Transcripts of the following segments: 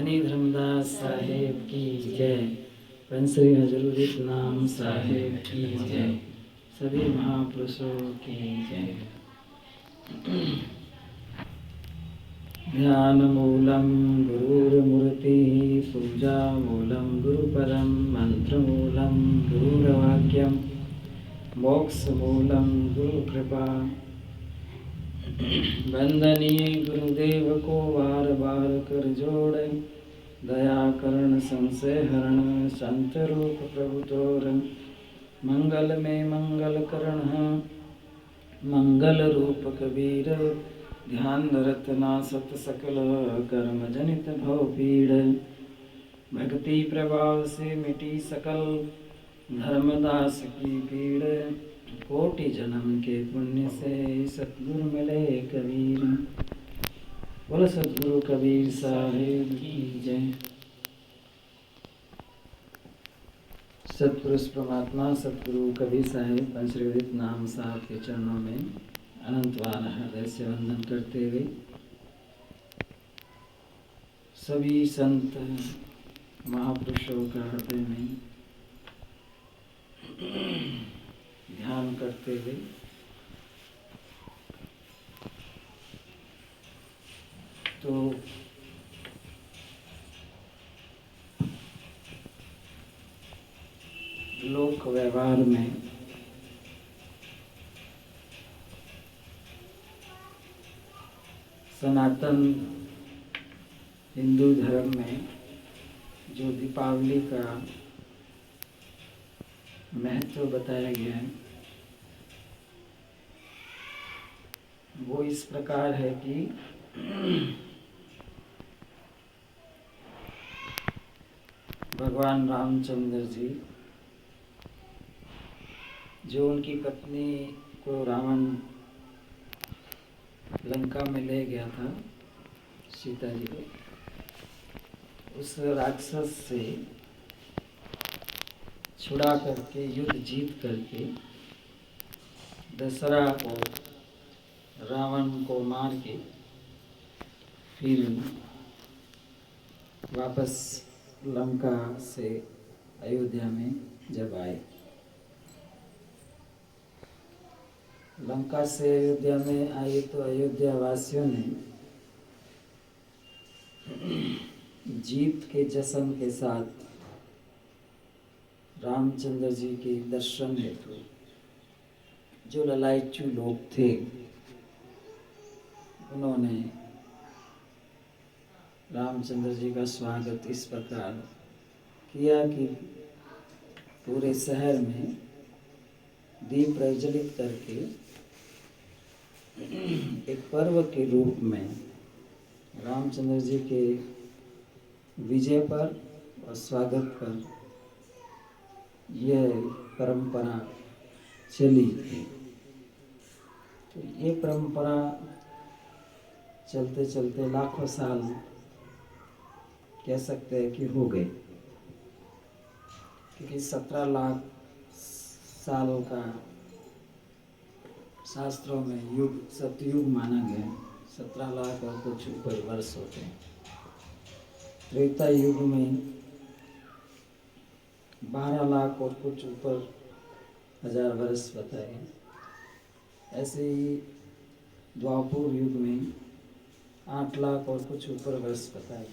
धनी धर्मदास साहेब की जय। पंसरी हजरूर नाम साहेब की जय। सभी महापुरुषों की जय। ध्यान मूलम गुरुर्मूर्ति पूजा मूलम गुरुपरम मंत्र मूलम गुरुर्वाक्यम मोक्ष मूलम गुरु कृपा। वंदनीय गुरुदेव को बार बार कर जोड़े, दया करण संशय हरण संत रूप प्रभु तोरण। मंगल में मंगल करण मंगल रूप कबीर, ध्यान रतना सत सकल कर्म जनित भव पीड़। भक्ति प्रभाव से मिटी सकल धर्मदास की पीड़, कोटि जन्म के पुण्य से सतगुरु मिले कबीर। बोलो सतगुरु कबीर साहिब की जय। सतपुरुष परमात्मा सतगुरु कबीर साहिब पंचविदित नाम साहब के चरणों में अनंतवान हृदय से वंदन करते हुए सभी संत महापुरुषों का हृदय में ध्यान करते हुए तो लोक व्यवहार में सनातन हिंदू धर्म में जो दीपावली का महत्व बताया गया है वो इस प्रकार है कि भगवान रामचंद्र जी जो उनकी पत्नी को रावण लंका में ले गया था, सीता जी को, उस राक्षस से छुड़ा करके युद्ध जीत करके दशरथा को रावण को मार के फिर वापस लंका से अयोध्या में जब आए, लंका से अयोध्या में आए तो अयोध्या वासियों ने जीत के जश्न के साथ रामचंद्र जी के दर्शन हेतु जो ललायचू लोग थे उन्होंने रामचंद्र जी का स्वागत इस प्रकार किया कि पूरे शहर में दीप प्रज्वलित करके एक पर्व के रूप में रामचंद्र जी के विजय पर और स्वागत पर यह परंपरा चली थी। तो ये परंपरा चलते चलते लाखों साल कह सकते हैं कि हो गए, क्योंकि 17 लाख साल का शास्त्रों में युग सतयुग माना गया। 17 लाख और कुछ ऊपर वर्ष होते हैं। त्रेता युग में 12 लाख और कुछ ऊपर हजार वर्ष बताए। ऐसे ही द्वापर युग में 8 लाख और कुछ ऊपर वर्ष बताए।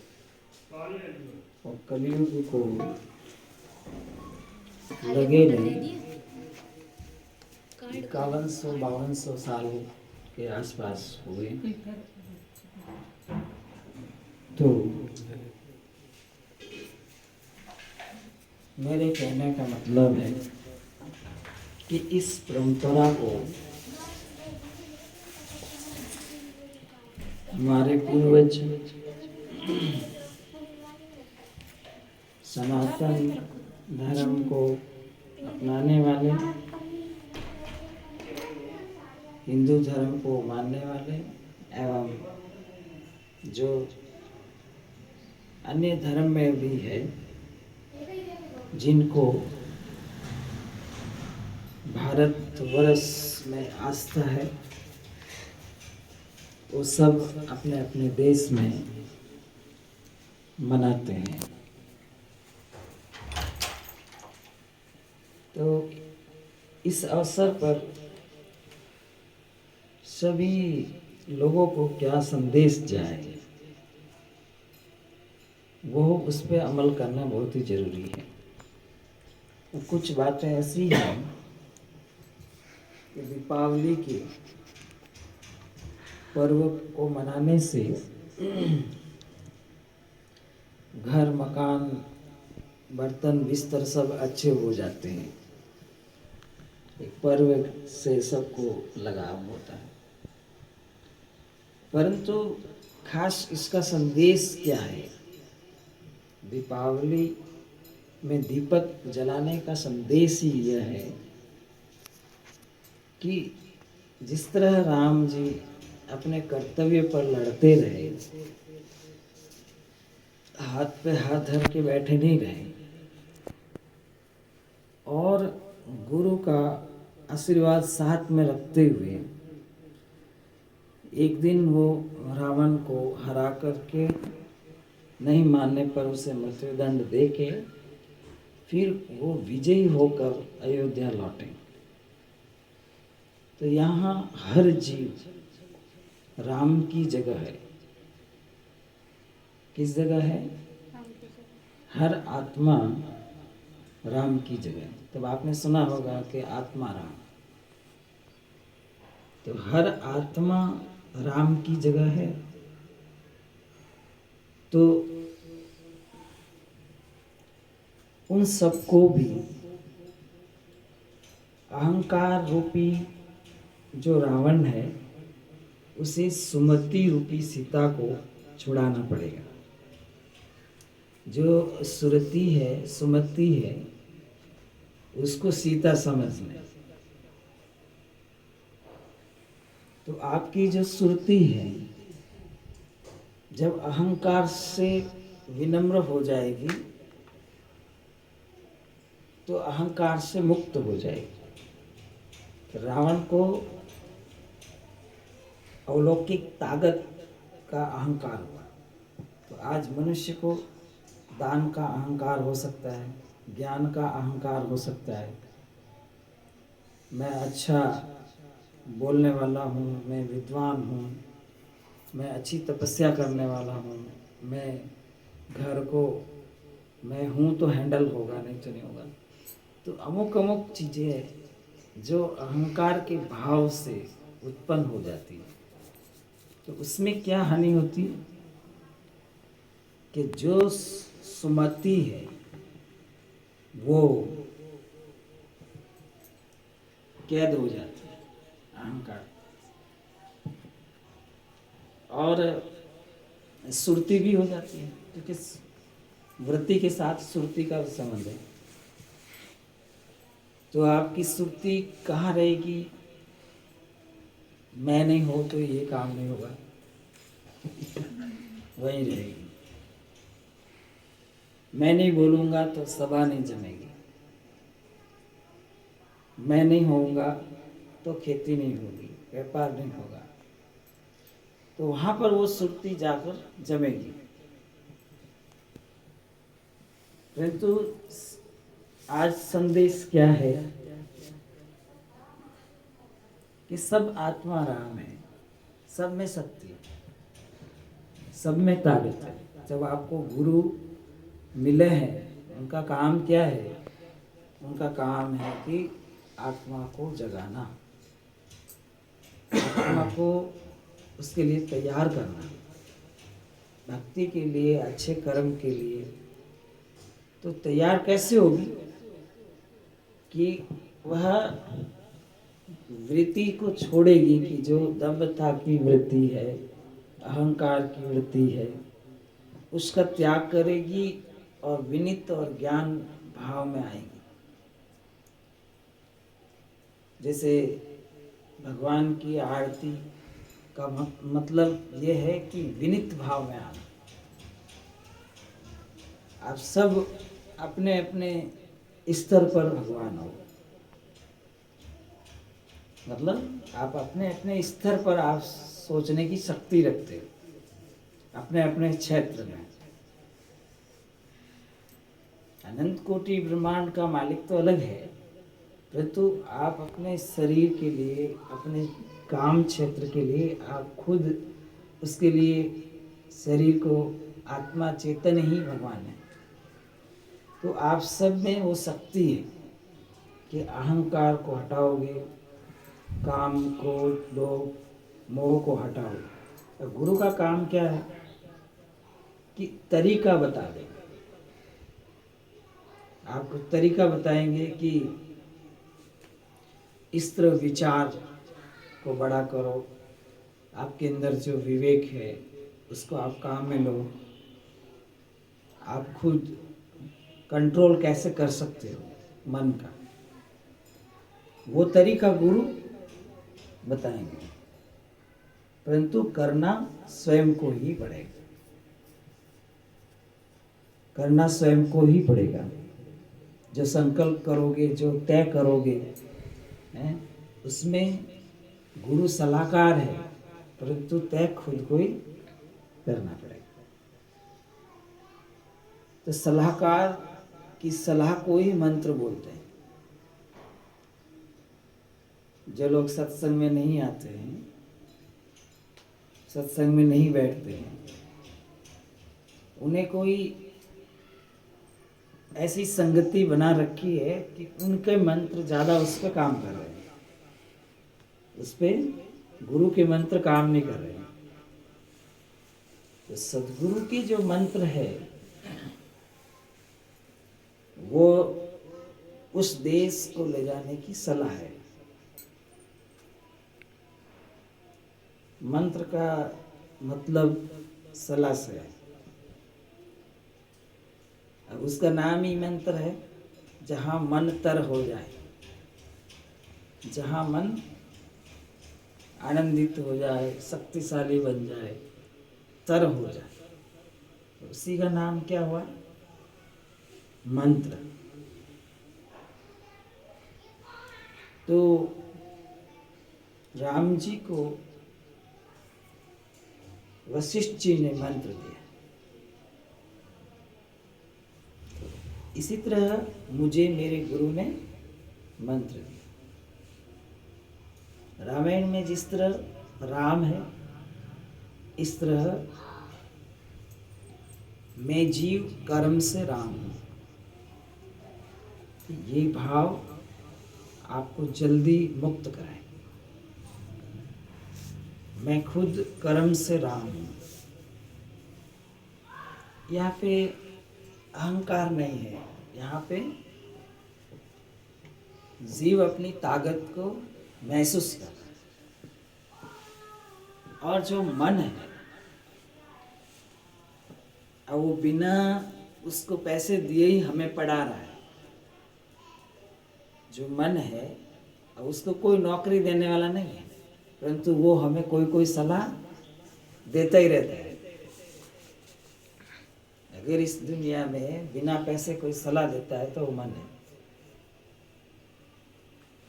और कलयुग को लगे 5100-5200 साल के आसपास हुए। तो मेरे कहने का मतलब है कि इस परंपरा को हमारे पूर्वज सनातन धर्म को अपनाने वाले, हिंदू धर्म को मानने वाले एवं जो अन्य धर्म में भी है जिनको भारतवर्ष में आस्था है, वो सब अपने अपने देश में मनाते हैं। तो इस अवसर पर सभी लोगों को क्या संदेश जाए, वो उस पर अमल करना बहुत ही जरूरी है। तो कुछ बातें ऐसी हैं कि दीपावली के पर्व को मनाने से घर मकान बर्तन बिस्तर सब अच्छे हो जाते हैं। एक पर्व से सबको लगाव होता है। परंतु खास इसका संदेश क्या है? दीपावली में दीपक जलाने का संदेश ही यह है कि जिस तरह राम जी अपने कर्तव्य पर लड़ते रहे, हाथ पे हाथ धर के बैठे नहीं रहे और गुरु का आशीर्वाद साथ में रखते हुए एक दिन वो रावण को हरा करके, नहीं मानने पर उसे मृत्युदंड दे के फिर वो विजयी होकर अयोध्या लौटे। तो यहाँ हर जीव राम की जगह है। किस जगह है? हर आत्मा राम की जगह है। तब आपने सुना होगा कि आत्मा राम। तो हर आत्मा राम की जगह है। तो उन सबको भी अहंकार रूपी जो रावण है, उसे सुमति रूपी सीता को छुड़ाना पड़ेगा। जो सुरति है, सुमति है, उसको सीता समझ लें। तो आपकी जो सुरति है, जब अहंकार से विनम्र हो जाएगी तो अहंकार से मुक्त हो जाएगी। रावण को अलौकिक ताकत का अहंकार हुआ। तो आज मनुष्य को दान का अहंकार हो सकता है, ज्ञान का अहंकार हो सकता है। मैं अच्छा बोलने वाला हूँ, मैं विद्वान हूँ, मैं अच्छी तपस्या करने वाला हूँ, मैं घर को मैं हूँ तो हैंडल होगा, नहीं तो नहीं होगा। तो अमुक अमुक चीज़ें जो अहंकार के भाव से उत्पन्न हो जाती है, तो उसमें क्या हानि होती है कि जो सुमति है वो कैद हो जाती है अहंकार। और सुरती भी हो जाती है, क्योंकि वृत्ति के साथ सुरती का संबंध है। तो आपकी सुरती कहाँ रहेगी? मैं नहीं हो तो ये काम नहीं होगा, वहीं रहेगी। मैं नहीं बोलूँगा तो सभा नहीं जमेगी, मैं नहीं होऊंगा तो खेती नहीं होगी, व्यापार नहीं होगा। तो वहाँ पर वो सुरती जाकर जमेगी। परंतु आज संदेश क्या है कि सब आत्मा राम है, सब में शक्ति, सब में ताकत है। जब आपको गुरु मिले हैं, उनका काम क्या है? उनका काम है कि आत्मा को जगाना, आत्मा को उसके लिए तैयार करना, भक्ति के लिए, अच्छे कर्म के लिए। तो तैयार कैसे होगी कि वह वृत्ति को छोड़ेगी कि जो दम्भता की वृत्ति है, अहंकार की वृत्ति है, उसका त्याग करेगी और विनित और ज्ञान भाव में आएगी। जैसे भगवान की आरती का मतलब ये है कि विनित भाव में आना। आप सब अपने अपने स्तर पर भगवान हो, मतलब आप अपने अपने स्तर पर आप सोचने की शक्ति रखते हो, अपने अपने क्षेत्र में। अनंत कोटि ब्रह्मांड का मालिक तो अलग है, परंतु आप अपने शरीर के लिए, अपने काम क्षेत्र के लिए आप खुद उसके लिए शरीर को, आत्मा चेतन ही भगवान है। तो आप सब में वो शक्ति है कि अहंकार को हटाओगे, काम, क्रोध, लोभ, मोह को हटाओगे। और गुरु का काम क्या है कि तरीका बता देंगे, आपको तरीका बताएंगे कि इस तरह विचार को बड़ा करो, आपके अंदर जो विवेक है उसको आप काम में लो, आप खुद कंट्रोल कैसे कर सकते हो मन का, वो तरीका गुरु बताएंगे। परंतु करना स्वयं को ही पड़ेगा, करना स्वयं को ही पड़ेगा। जो संकल्प करोगे, जो तय करोगे हैं, उसमें गुरु सलाहकार है, परंतु तय खुद को ही करना पड़ेगा। तो सलाहकार की सलाह को ही मंत्र बोलते हैं। जो लोग सत्संग में नहीं आते हैं, सत्संग में नहीं बैठते हैं, उन्हें कोई ऐसी संगति बना रखी है कि उनके मंत्र ज़्यादा उस पर काम कर रहे हैं, उस पर गुरु के मंत्र काम नहीं कर रहे हैं। तो सद्गुरु की जो मंत्र है वो उस देश को ले जाने की सलाह है। मंत्र का मतलब सलाह से है। अब उसका नाम ही मंत्र है, जहाँ मन तर हो जाए, जहाँ मन आनंदित हो जाए, शक्तिशाली बन जाए, तर हो जाए, उसी का नाम क्या हुआ? मंत्र। तो राम जी को वशिष्ठ जी ने मंत्र दिया, इसी तरह मुझे मेरे गुरु ने मंत्र दिया। रामायण में जिस तरह राम है, इस तरह मैं जीव कर्म से राम हूँ। ये भाव आपको जल्दी मुक्त कराए। मैं खुद कर्म से राम हूँ। यहाँ पे अहंकार नहीं है, यहाँ पे जीव अपनी ताकत को महसूस कर रहा है। और जो मन है, अब वो बिना उसको पैसे दिए ही हमें पढ़ा रहा है। जो मन है, अब उसको कोई नौकरी देने वाला नहीं है, परंतु वो हमें कोई कोई सलाह देता ही रहता है। अगर इस दुनिया में बिना पैसे कोई सलाह देता है तो वो मन है।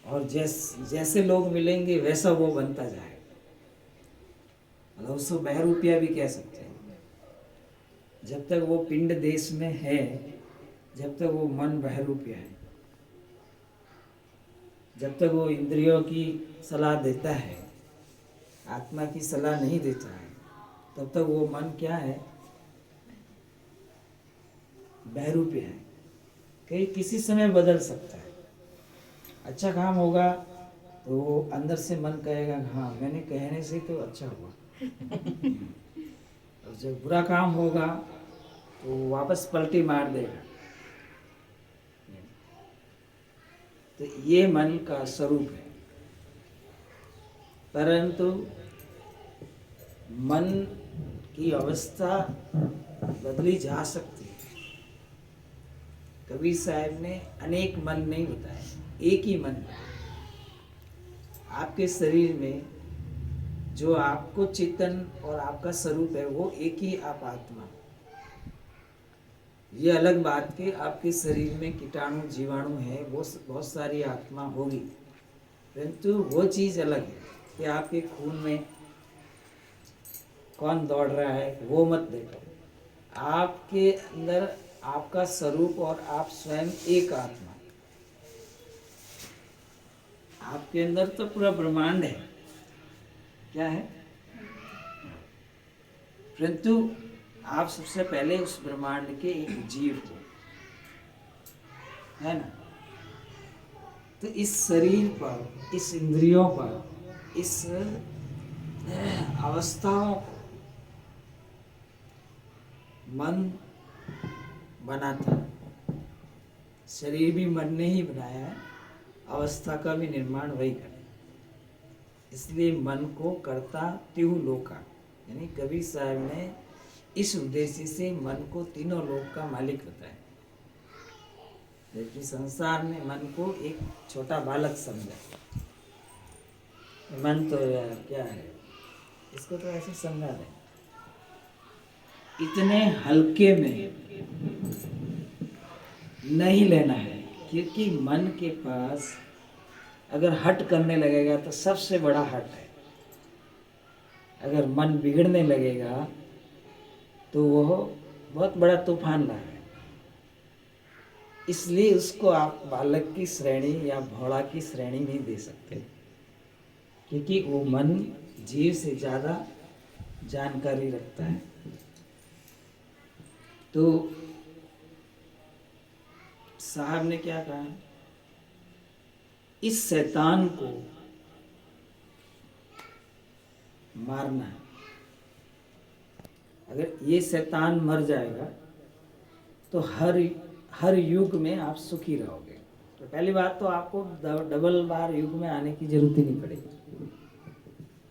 और जैसे लोग मिलेंगे वैसा वो बनता जाएगा। मतलब उसको बहरूपिया भी कह सकते हैं। जब तक वो पिंड देश में है, जब तक वो मन बहरूपिया है, जब तक वो इंद्रियों की सलाह देता है, आत्मा की सलाह नहीं देता है, तब तक वो मन क्या है? बहरूपिया है। कहीं किसी समय बदल सकता है। अच्छा काम होगा तो वो अंदर से मन कहेगा हाँ मैंने कहने से तो अच्छा हुआ। और जब बुरा काम होगा तो वापस पलटी मार देगा। तो ये मन का स्वरूप है। परंतु मन की अवस्था बदली जा सकती है। कबीर साहब ने अनेक मन नहीं बताए, एक ही मन बताया। आपके शरीर में जो आपको चेतन और आपका स्वरूप है वो एक ही आप आत्मा। ये अलग बात कि आपके शरीर में कीटाणु जीवाणु है, वो बहुत सारी आत्मा होगी, परंतु वो चीज़ अलग है कि आपके खून में कौन दौड़ रहा है वो मत देखो। आपके अंदर आपका स्वरूप और आप स्वयं एक आत्मा। आपके अंदर तो पूरा ब्रह्मांड है, क्या है, परंतु आप सबसे पहले उस ब्रह्मांड के एक जीव हो, है ना। तो इस शरीर पर, इस इंद्रियों पर, इस अवस्थाओं को मन बनाता है। शरीर भी मन ने ही बनाया है, अवस्था का भी निर्माण वही करे। इसलिए मन को करता त्यू लोका, यानी कबीर साहब ने इस उद्देश्य से मन को तीनों लोक का मालिक बताया। जबकि संसार ने मन को एक छोटा बालक समझा। मन तो क्या है, इसको तो ऐसे समझा दें, इतने हल्के में नहीं लेना है, क्योंकि मन के पास अगर हट करने लगेगा तो सबसे बड़ा हट है। अगर मन बिगड़ने लगेगा तो वह बहुत बड़ा तूफान ला है। इसलिए उसको आप बालक की श्रेणी या भोला की श्रेणी नहीं दे सकते, क्योंकि वो मन जीव से ज़्यादा जानकारी रखता है। तो साहब ने क्या कहा, इस शैतान को मारना है। अगर ये शैतान मर जाएगा तो हर युग में आप सुखी रहोगे। तो पहली बात तो आपको डबल बार युग में आने की जरूरत ही नहीं पड़ेगी,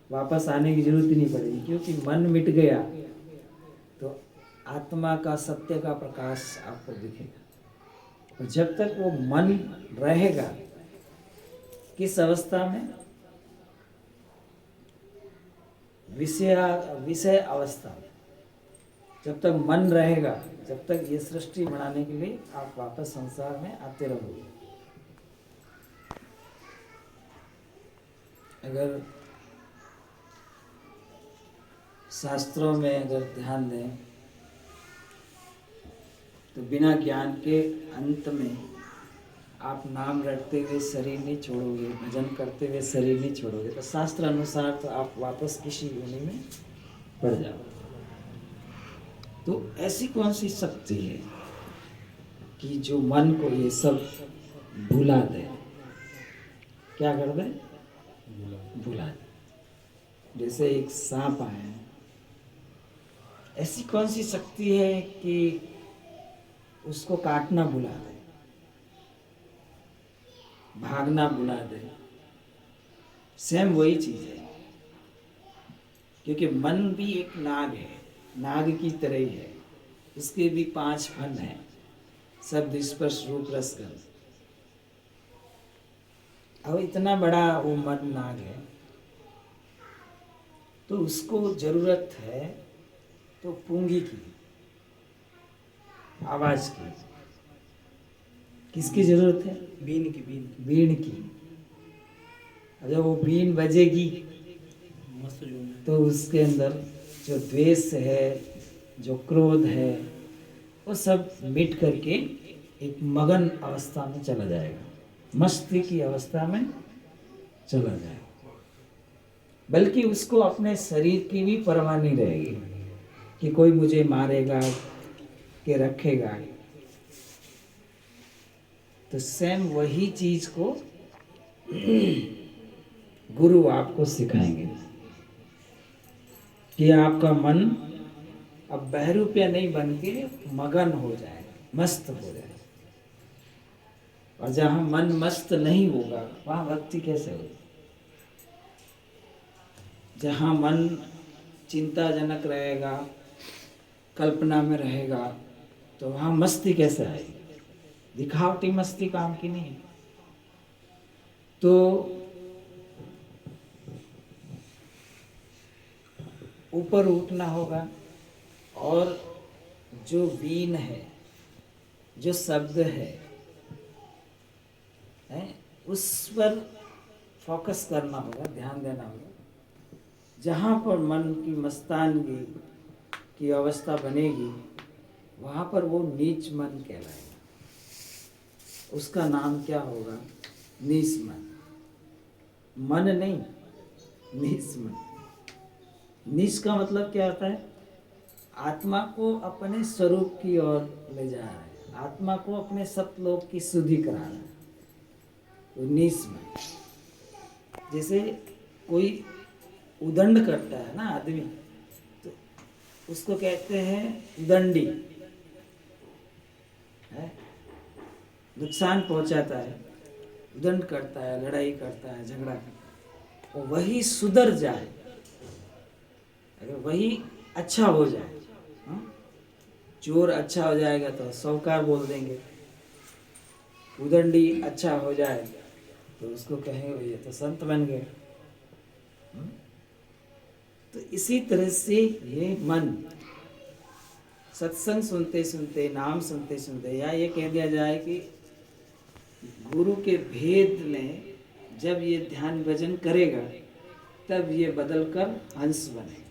वापस आने की जरूरत ही नहीं पड़ेगी, क्योंकि मन मिट गया तो आत्मा का सत्य का प्रकाश आपको दिखेगा। और जब तक वो मन रहेगा किस अवस्था में, विषय अवस्था में, जब तक मन रहेगा, जब तक ये सृष्टि बनाने के लिए आप वापस संसार में आते रहोगे। अगर शास्त्रों में अगर ध्यान दें तो बिना ज्ञान के अंत में आप नाम रटते हुए शरीर नहीं छोड़ोगे, भजन करते हुए शरीर नहीं छोड़ोगे, तो शास्त्र अनुसार तो आप वापस किसी योनि में पड़ जाओगे। तो ऐसी कौन सी शक्ति है कि जो मन को ये सब भुला दे, क्या कर दे, भुला दे। जैसे एक सांप आया है, ऐसी कौन सी शक्ति है कि उसको काटना भुला दे, भागना भुला दे। सेम वही चीज है, क्योंकि मन भी एक नाग है, नाग की तरह ही है। इसके भी 5 फन हैं, शब्द स्पर्श रूप रस गंध। अब इतना बड़ा वो मन नाग है, तो उसको जरूरत है तो पूंगी की, आवाज की। किसकी जरूरत है, बीन की, बीन की। जब वो बीन बजेगी तो उसके अंदर जो द्वेष है, जो क्रोध है, वो सब मिट करके एक मगन अवस्था में चला जाएगा, मस्ती की अवस्था में चला जाएगा। बल्कि उसको अपने शरीर की भी परवाह नहीं रहेगी कि कोई मुझे मारेगा कि रखेगा। तो सेम वही चीज को गुरु आपको सिखाएंगे कि आपका मन अब बहरूपिया नहीं बन के मगन हो जाए, मस्त हो जाए। और जहाँ मन मस्त नहीं होगा वहाँ भक्ति कैसे होगी। जहाँ मन चिंताजनक रहेगा, कल्पना में रहेगा, तो वहाँ मस्ती कैसे आएगी। दिखावटी मस्ती काम की नहीं। तो ऊपर उठना होगा और जो वीण है, जो शब्द है, उस पर फोकस करना होगा, ध्यान देना होगा। जहाँ पर मन की मस्तानगी की अवस्था बनेगी वहाँ पर वो नीच मन कहलाएगा। उसका नाम क्या होगा? नीच मन। मन नहीं, नीच मन। नीच का मतलब क्या होता है? आत्मा को अपने स्वरूप की ओर ले जा रहा है, आत्मा को अपने सतलोक की शुद्धि करा रहा है, तो नीच मन। जैसे कोई उदंड करता है ना आदमी, तो उसको कहते हैं उदंडी है, नुकसान पहुंचाता है, उदंड करता है, लड़ाई करता है, झगड़ा करता है। और वही सुधर जाए, अगर वही अच्छा हो जाए, चोर अच्छा हो जाएगा तो साहूकार बोल देंगे, उदंडी अच्छा हो जाए तो उसको कहेंगे ये तो संत बन गए। तो इसी तरह से ये मन सत्संग सुनते सुनते, नाम सुनते सुनते, या ये कह दिया जाए कि गुरु के भेद में जब ये ध्यान भजन करेगा तब ये बदल कर हंस बनेगा।